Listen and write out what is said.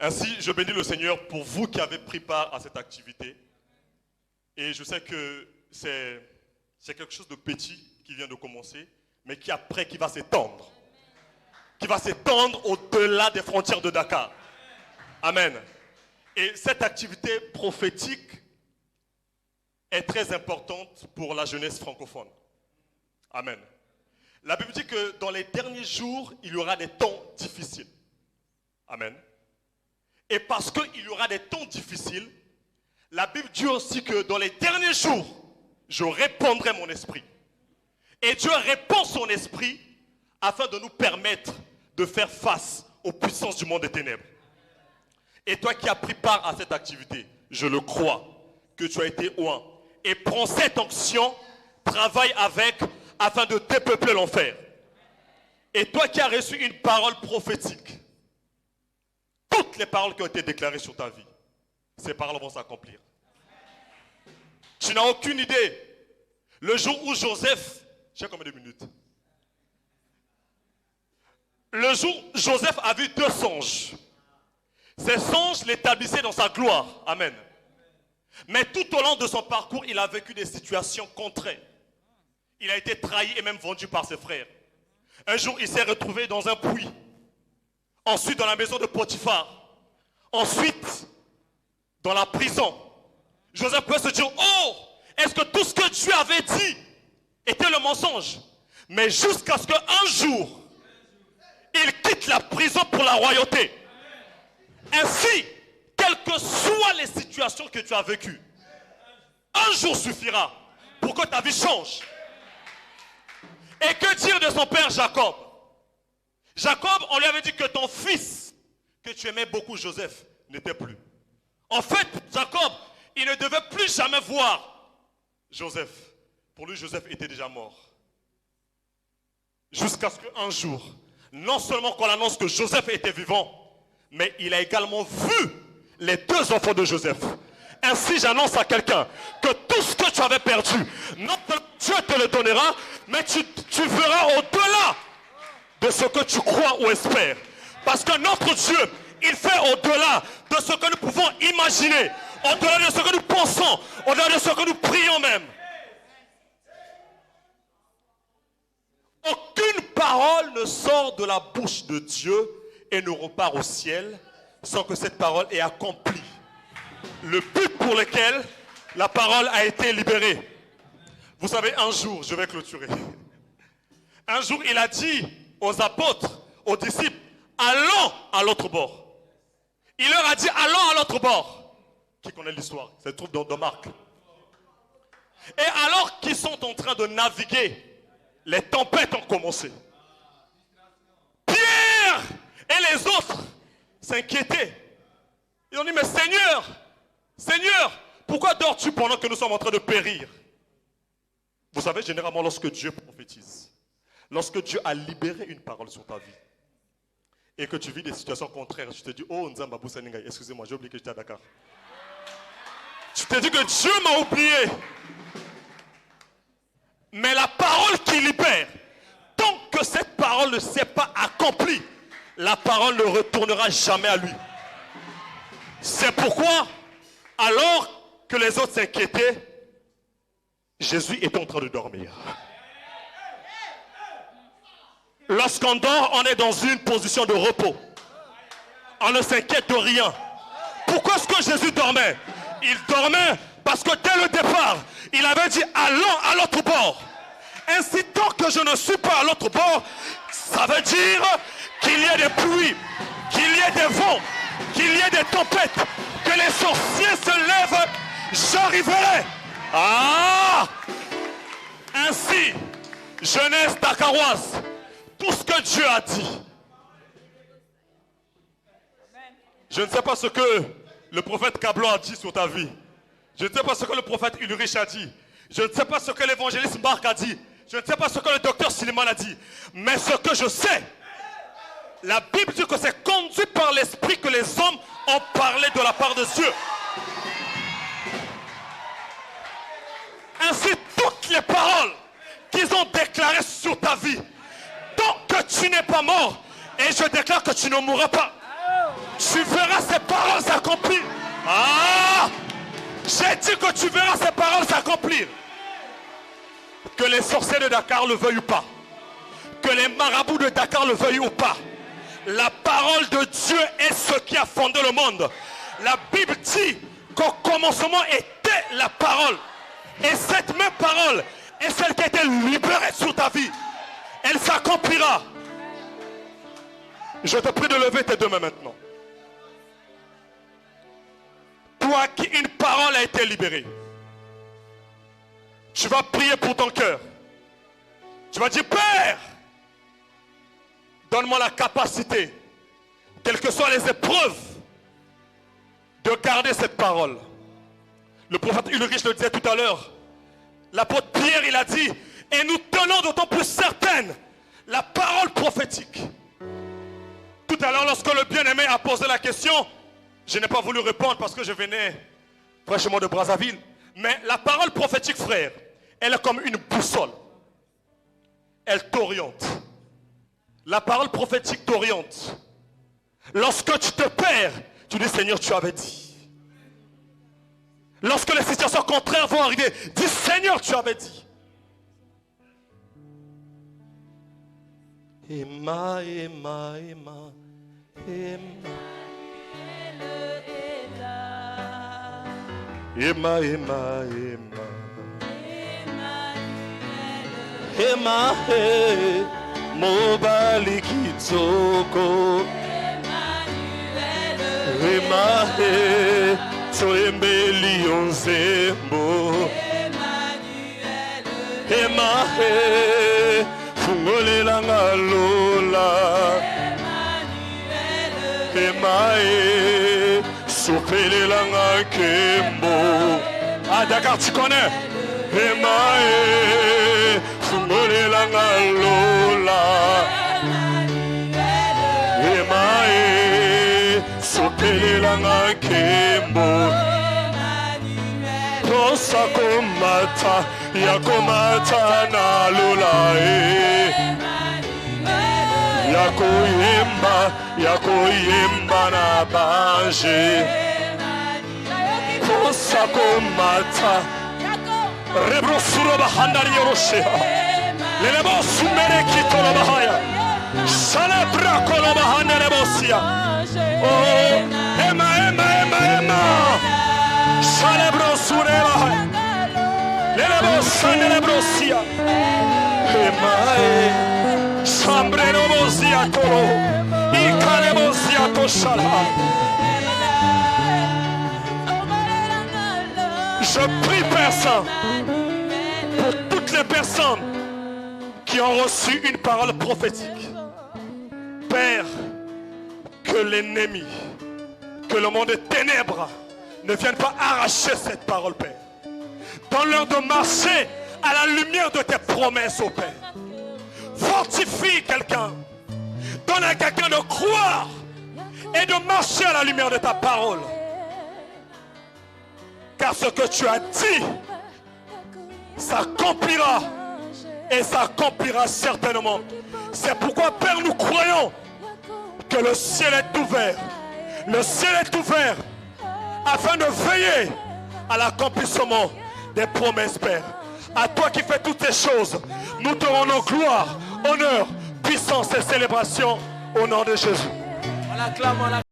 Ainsi, je bénis le Seigneur pour vous qui avez pris part à cette activité. Et je sais que c'est quelque chose de petit qui vient de commencer, mais qui après, qui va s'étendre. Qui va s'étendre au-delà des frontières de Dakar. Amen. Et cette activité prophétique est très importante pour la jeunesse francophone. Amen. La Bible dit que dans les derniers jours, il y aura des temps difficiles. Amen. Et parce qu'il y aura des temps difficiles, la Bible dit aussi que dans les derniers jours, je répandrai mon esprit. Et Dieu répand son esprit afin de nous permettre de faire face aux puissances du monde des ténèbres. Et toi qui as pris part à cette activité, je le crois, que tu as été oint. Et prends cette onction, travaille avec, afin de dépeupler l'enfer. Et toi qui as reçu une parole prophétique, toutes les paroles qui ont été déclarées sur ta vie, ces paroles vont s'accomplir. Tu n'as aucune idée. Le jour où Joseph, je sais combien de minutes? Le jour où Joseph a vu 2 songes. Ces songes l'établissaient dans sa gloire. Amen. Mais tout au long de son parcours, il a vécu des situations contraires. Il a été trahi et même vendu par ses frères. Un jour, il s'est retrouvé dans un puits. Ensuite, dans la maison de Potiphar. Ensuite, dans la prison. Joseph peut se dire, oh, est-ce que tout ce que Dieu avait dit était le mensonge? Mais jusqu'à ce qu'un jour, il quitte la prison pour la royauté. Ainsi, quelles que soient les situations que tu as vécues, un jour suffira pour que ta vie change. Et que dire de son père Jacob? Jacob, on lui avait dit que ton fils, que tu aimais beaucoup, Joseph, n'était plus. En fait, Jacob, il ne devait plus jamais voir Joseph. Pour lui, Joseph était déjà mort. Jusqu'à ce qu'un jour, non seulement qu'on annonce que Joseph était vivant, mais il a également vu les 2 enfants de Joseph. Ainsi, j'annonce à quelqu'un que tout ce que tu avais perdu, non seulement Dieu te le donnera, mais tu verras au-delà de ce que tu crois ou espères. Parce que notre Dieu, il fait au-delà de ce que nous pouvons imaginer, au-delà de ce que nous pensons, au-delà de ce que nous prions même. Aucune parole ne sort de la bouche de Dieu et ne repart au ciel sans que cette parole ait accompli le but pour lequel la parole a été libérée. Vous savez, un jour, je vais clôturer. Un jour, il a dit aux apôtres, aux disciples, allons à l'autre bord. Il leur a dit, allons à l'autre bord. Qui connaît l'histoire? Ça se trouve dans Marc. Et alors qu'ils sont en train de naviguer, les tempêtes ont commencé. Pierre et les autres s'inquiétaient. Ils ont dit, mais Seigneur, Seigneur, pourquoi dors-tu pendant que nous sommes en train de périr? Vous savez, généralement, lorsque Dieu prophétise, lorsque Dieu a libéré une parole sur ta vie, et que tu vis des situations contraires, tu te dis, oh, Nzamba Boussaningaï, excusez-moi, j'ai oublié que j'étais à Dakar. Tu te dis que Dieu m'a oublié. Mais la parole qui libère, tant que cette parole ne s'est pas accomplie, la parole ne retournera jamais à lui. C'est pourquoi, alors que les autres s'inquiétaient, Jésus est en train de dormir. Lorsqu'on dort, on est dans une position de repos. On ne s'inquiète de rien. Pourquoi est-ce que Jésus dormait? Il dormait parce que dès le départ, il avait dit allons à l'autre bord. Ainsi, tant que je ne suis pas à l'autre bord, ça veut dire qu'il y ait des pluies, qu'il y ait des vents, qu'il y ait des tempêtes, que les sorciers se lèvent, j'arriverai. Ah! Ainsi, jeunesse dakaroise, tout ce que Dieu a dit. Je ne sais pas ce que le prophète Kablo a dit sur ta vie. Je ne sais pas ce que le prophète Ulrich a dit. Je ne sais pas ce que l'évangéliste Marc a dit. Je ne sais pas ce que le docteur Siliman a dit. Mais ce que je sais, la Bible dit que c'est conduit par l'esprit que les hommes ont parlé de la part de Dieu. Ainsi, toutes les paroles qu'ils ont déclarées sur ta vie, tant que tu n'es pas mort, et je déclare que tu ne mourras pas, Tu verras ces paroles s'accomplir. Ah! J'ai dit que tu verras ces paroles s'accomplir. Que les sorciers de Dakar le veuillent ou pas. Que les marabouts de Dakar le veuillent ou pas. La parole de Dieu est ce qui a fondé le monde. La Bible dit qu'au commencement était la parole. Et cette même parole est celle qui a été libérée sur ta vie. Elle s'accomplira. Je te prie de lever tes deux mains maintenant. Toi qui une parole a été libérée. Tu vas prier pour ton cœur. Tu vas dire, Père, donne-moi la capacité, quelles que soient les épreuves, de garder cette parole. Le prophète Ulrich le disait tout à l'heure. L'apôtre Pierre, il a dit, et nous tenons d'autant plus certaine la parole prophétique. Tout à l'heure, lorsque le bien-aimé a posé la question, je n'ai pas voulu répondre parce que je venais fraîchement de Brazzaville. Mais la parole prophétique, frère, elle est comme une boussole. Elle t'oriente. La parole prophétique t'oriente. Lorsque tu te perds, tu dis, Seigneur, tu avais dit. Lorsque les situations contraires vont arriver, dis, Seigneur, tu avais dit. Emma, Emma, Emma, Emma. Emma, Emma, Emma. Emma, hey, Mobali Kitoko. Emma, hey, Toembeli Onzembo. Emma, hey, Fungole Langalola. Emma, hey, Sopele Langa Kembo. Ah, d'accord, tu connais. Emma, hey, Fungole Langalola. Emma, hey, Sopele Langa Kembo. Tosa komata, yakomata na lula, yakoyemba na banje. Tosa komata, rebrosuro bahandari yoroshia. Lelebo sumere kitolo bahaya. Salabra kolo bahandere bosia. Oh, Emma, Emma, Emma, Emma. Salebro surela. Lelebo sanelebro sia. Emae. Sambrero bosia tolo. Ikalebo sia toshala. Je prie, Père Saint, pour toutes les personnes qui ont reçu une parole prophétique. Père, que l'ennemi, que le monde des ténèbres ne vienne pas arracher cette parole, Père. Donne-leur de marcher à la lumière de tes promesses, ô Père. Fortifie quelqu'un. Donne à quelqu'un de croire et de marcher à la lumière de ta parole. Car ce que tu as dit s'accomplira et s'accomplira certainement. C'est pourquoi, Père, nous croyons que le ciel est ouvert. Le ciel est ouvert afin de veiller à l'accomplissement des promesses, Père. À toi qui fais toutes ces choses, nous te rendons gloire, honneur, puissance et célébration au nom de Jésus. On acclame,